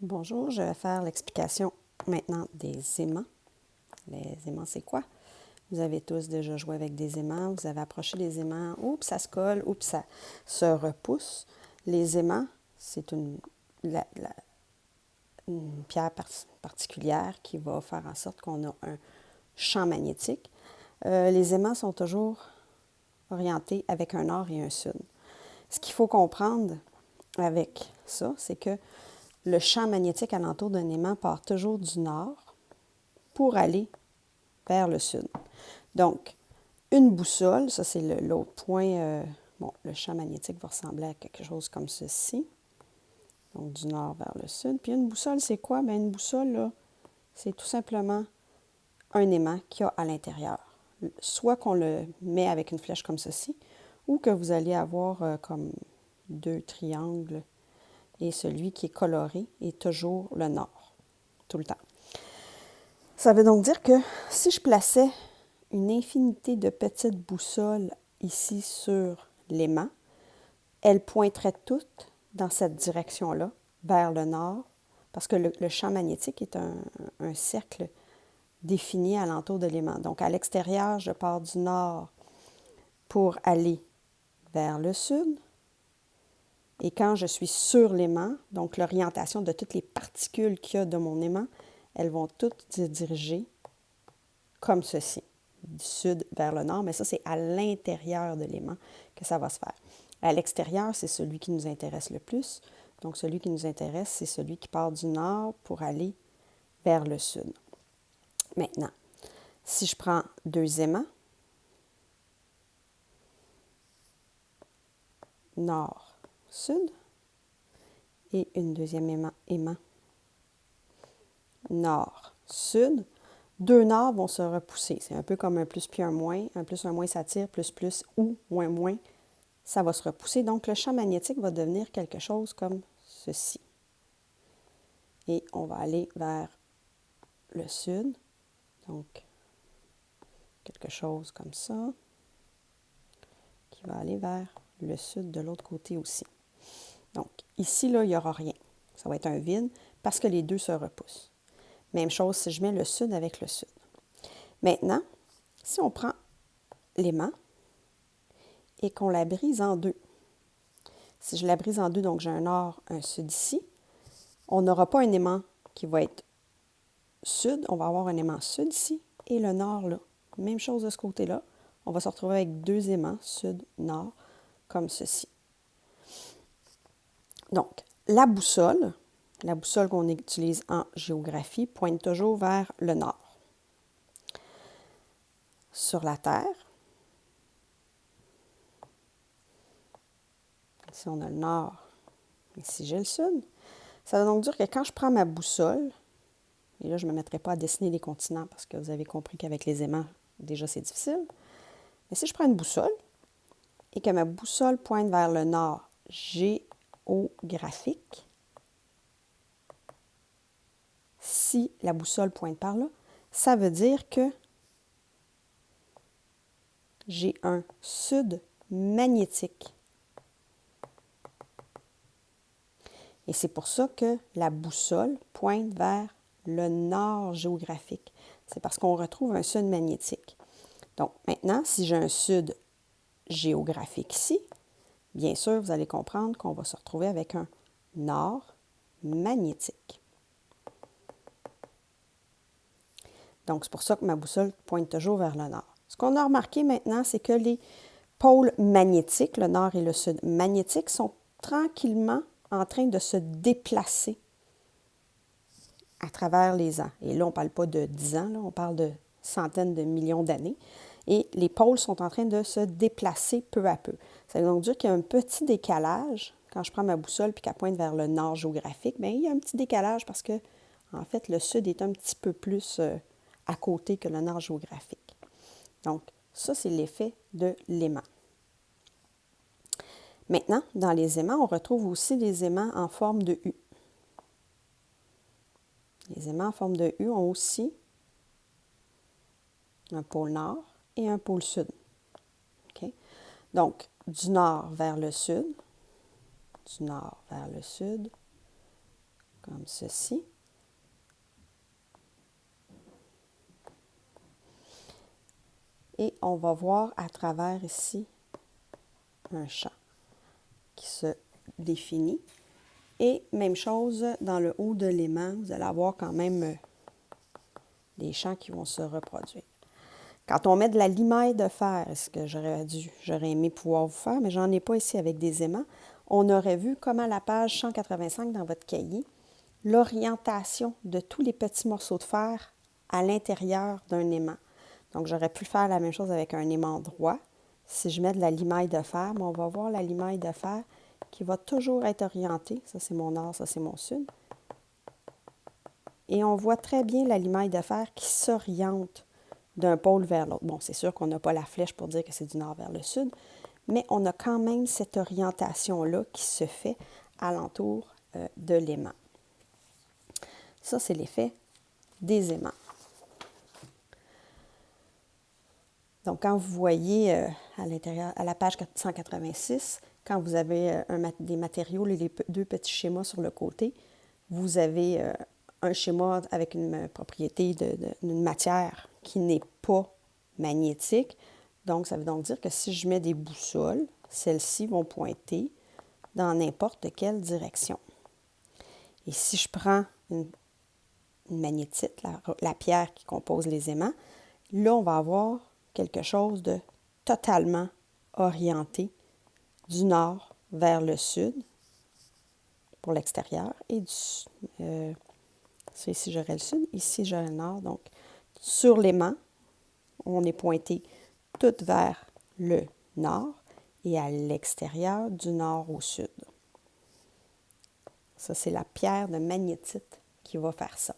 Bonjour, je vais faire l'explication maintenant des aimants. Les aimants, c'est quoi? Vous avez tous déjà joué avec des aimants, vous avez approché les aimants, oups, ça se colle, oups, ça se repousse. Les aimants, c'est une pierre particulière qui va faire en sorte qu'on a un champ magnétique. Les aimants sont toujours orientés avec un nord et un sud. Ce qu'il faut comprendre avec ça, c'est que le champ magnétique alentour d'un aimant part toujours du nord pour aller vers le sud. Donc, une boussole, ça c'est l'autre point. Le champ magnétique va ressembler à quelque chose comme ceci. Donc, du nord vers le sud. Puis une boussole, c'est quoi? Bien, une boussole, là, c'est tout simplement un aimant qu'il y a à l'intérieur. Soit qu'on le met avec une flèche comme ceci, ou que vous allez avoir comme deux triangles. Et celui qui est coloré est toujours le nord, tout le temps. Ça veut donc dire que si je plaçais une infinité de petites boussoles ici sur l'aimant, elles pointeraient toutes dans cette direction-là, vers le nord, parce que le champ magnétique est un cercle défini alentour de l'aimant. Donc, à l'extérieur, je pars du nord pour aller vers le sud. Et quand je suis sur l'aimant, donc l'orientation de toutes les particules qu'il y a de mon aimant, elles vont toutes se diriger comme ceci, du sud vers le nord, mais ça, c'est à l'intérieur de l'aimant que ça va se faire. À l'extérieur, c'est celui qui nous intéresse le plus. Donc, celui qui nous intéresse, c'est celui qui part du nord pour aller vers le sud. Maintenant, si je prends deux aimants, nord, sud, et une deuxième aimant, nord, sud, deux nords vont se repousser. C'est un peu comme un plus puis un moins. Un plus, un moins s'attire, plus, ou moins, moins, ça va se repousser. Donc, le champ magnétique va devenir quelque chose comme ceci. Et on va aller vers le sud. Donc, quelque chose comme ça, qui va aller vers le sud de l'autre côté aussi. Donc, ici, là, il n'y aura rien. Ça va être un vide parce que les deux se repoussent. Même chose si je mets le sud avec le sud. Maintenant, si on prend l'aimant et qu'on la brise en deux. Si je la brise en deux, donc j'ai un nord, un sud ici, on n'aura pas un aimant qui va être sud, on va avoir un aimant sud ici et le nord là. Même chose de ce côté-là. On va se retrouver avec deux aimants, sud, nord, comme ceci. Donc, la boussole qu'on utilise en géographie, pointe toujours vers le nord. Sur la Terre, ici on a le nord, ici j'ai le sud. Ça veut donc dire que quand je prends ma boussole, et là je ne me mettrai pas à dessiner les continents parce que vous avez compris qu'avec les aimants, déjà c'est difficile. Mais si je prends une boussole et que ma boussole pointe vers le nord géographique, si la boussole pointe par là, ça veut dire que j'ai un sud magnétique. Et c'est pour ça que la boussole pointe vers le nord géographique. C'est parce qu'on retrouve un sud magnétique. Donc maintenant, si j'ai un sud géographique ici, bien sûr, vous allez comprendre qu'on va se retrouver avec un nord magnétique. Donc, c'est pour ça que ma boussole pointe toujours vers le nord. Ce qu'on a remarqué maintenant, c'est que les pôles magnétiques, le nord et le sud magnétiques, sont tranquillement en train de se déplacer à travers les ans. Et là, on ne parle pas de 10 ans, là, on parle de centaines de millions d'années. Et les pôles sont en train de se déplacer peu à peu. Ça veut donc dire qu'il y a un petit décalage. Quand je prends ma boussole et qu'elle pointe vers le nord géographique, bien, il y a un petit décalage parce que, en fait, le sud est un petit peu plus à côté que le nord géographique. Donc, ça, c'est l'effet de l'aimant. Maintenant, dans les aimants, on retrouve aussi des aimants en forme de U. Les aimants en forme de U ont aussi un pôle nord et un pôle sud. Okay? Donc, du nord vers le sud, du nord vers le sud, comme comme ceci. Et on va voir à travers ici un champ qui se définit. Et même chose dans le haut de l'aimant, vous allez avoir quand même des champs qui vont se reproduire. Quand on met de la limaille de fer, ce que j'aurais aimé pouvoir vous faire, mais j'en ai pas ici avec des aimants, on aurait vu comme à la page 185 dans votre cahier, l'orientation de tous les petits morceaux de fer à l'intérieur d'un aimant. Donc, j'aurais pu faire la même chose avec un aimant droit. Si je mets de la limaille de fer, on va voir la limaille de fer qui va toujours être orientée. Ça, c'est mon nord, ça, c'est mon sud. Et on voit très bien la limaille de fer qui s'oriente d'un pôle vers l'autre. Bon, c'est sûr qu'on n'a pas la flèche pour dire que c'est du nord vers le sud, mais on a quand même cette orientation-là qui se fait alentour de l'aimant. Ça, c'est l'effet des aimants. Donc, quand vous voyez à l'intérieur, à la page 186, quand vous avez des matériaux, les deux petits schémas sur le côté, vous avez un schéma avec une propriété d'une matière qui n'est pas magnétique. Donc, ça veut donc dire que si je mets des boussoles, celles-ci vont pointer dans n'importe quelle direction. Et si je prends une magnétite, la pierre qui compose les aimants, là, on va avoir quelque chose de totalement orienté du nord vers le sud pour l'extérieur et ici j'aurai le sud, ici j'aurai le nord. Donc, sur l'aimant, on est pointé tout vers le nord et à l'extérieur du nord au sud. Ça, c'est la pierre de magnétite qui va faire ça.